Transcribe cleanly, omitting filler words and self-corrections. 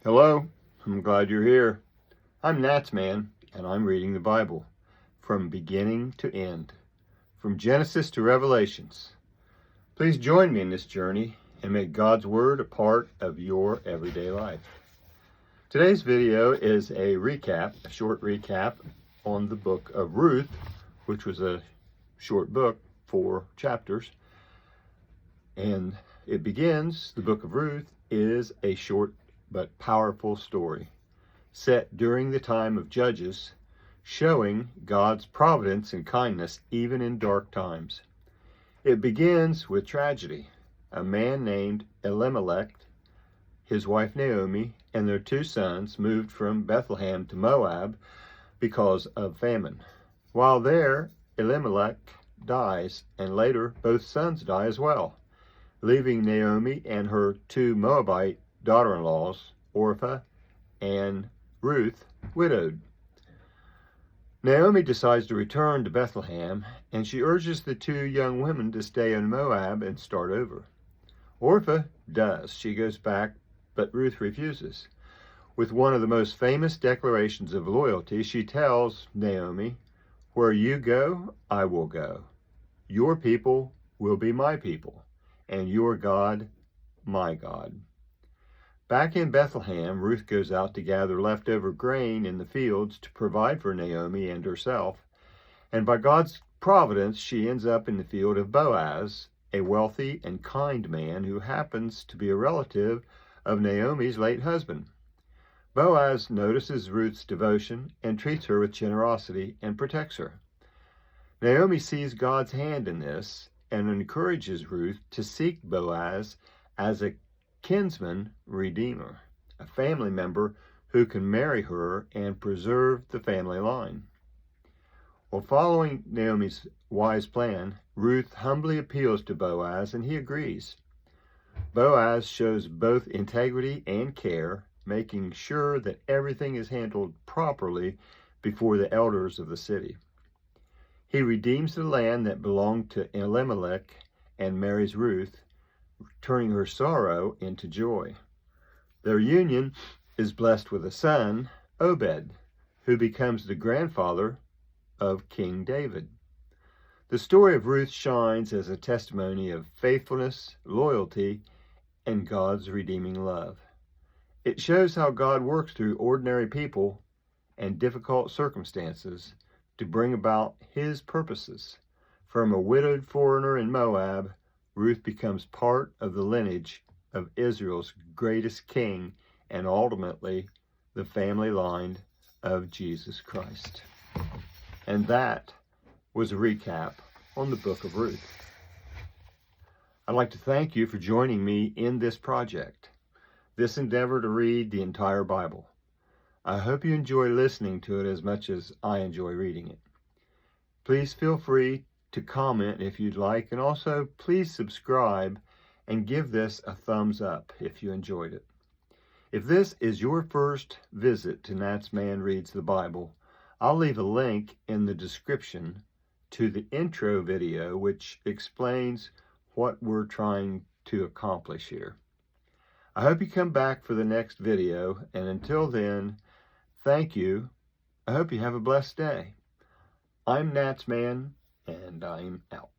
Hello, I'm glad you're here. I'm NatsMan, and I'm reading the Bible from beginning to end, from Genesis to Revelations. Please join me in this journey and make God's Word a part of your everyday life. Today's video is a short recap on the book of Ruth, which was a short book, 4 chapters. And it begins, the book of Ruth is a short but powerful story set during the time of Judges, showing God's providence and kindness even in dark times. It begins with tragedy. A man named Elimelech, his wife Naomi, and their 2 sons moved from Bethlehem to Moab because of famine. While there, Elimelech dies, and later both sons die as well, leaving Naomi and her 2 Moabite daughter-in-laws, Orpah and Ruth, widowed. Naomi decides to return to Bethlehem, and she urges the 2 young women to stay in Moab and start over. Orpah does. She goes back, but Ruth refuses. With one of the most famous declarations of loyalty, she tells Naomi, "Where you go, I will go. Your people will be my people, and your God, my God." Back in Bethlehem, Ruth goes out to gather leftover grain in the fields to provide for Naomi and herself. And by God's providence, she ends up in the field of Boaz, a wealthy and kind man who happens to be a relative of Naomi's late husband. Boaz notices Ruth's devotion and treats her with generosity and protects her. Naomi sees God's hand in this and encourages Ruth to seek Boaz as a kinsman redeemer, a family member who can marry her and preserve the family line. Well, following Naomi's wise plan, Ruth humbly appeals to Boaz, and he agrees. Boaz shows both integrity and care, making sure that everything is handled properly before the elders of the city. He redeems the land that belonged to Elimelech and marries Ruth, turning her sorrow into joy. Their union is blessed with a son, Obed, who becomes the grandfather of King David. The story of Ruth shines as a testimony of faithfulness, loyalty, and God's redeeming love. It shows how God works through ordinary people and difficult circumstances to bring about his purposes. From a widowed foreigner in Moab, Ruth becomes part of the lineage of Israel's greatest king and ultimately the family line of Jesus Christ. And that was a recap on the book of Ruth. I'd like to thank you for joining me in this project, this endeavor to read the entire Bible. I hope you enjoy listening to it as much as I enjoy reading it. Please feel free to comment if you'd like, and also please subscribe and give this a thumbs up if you enjoyed it. If this is your first visit to NatsMan Reads the Bible, I'll leave a link in the description to the intro video which explains what we're trying to accomplish here. I hope you come back for the next video, and until then, thank you. I hope you have a blessed day. I'm NatsMan, and I'm out.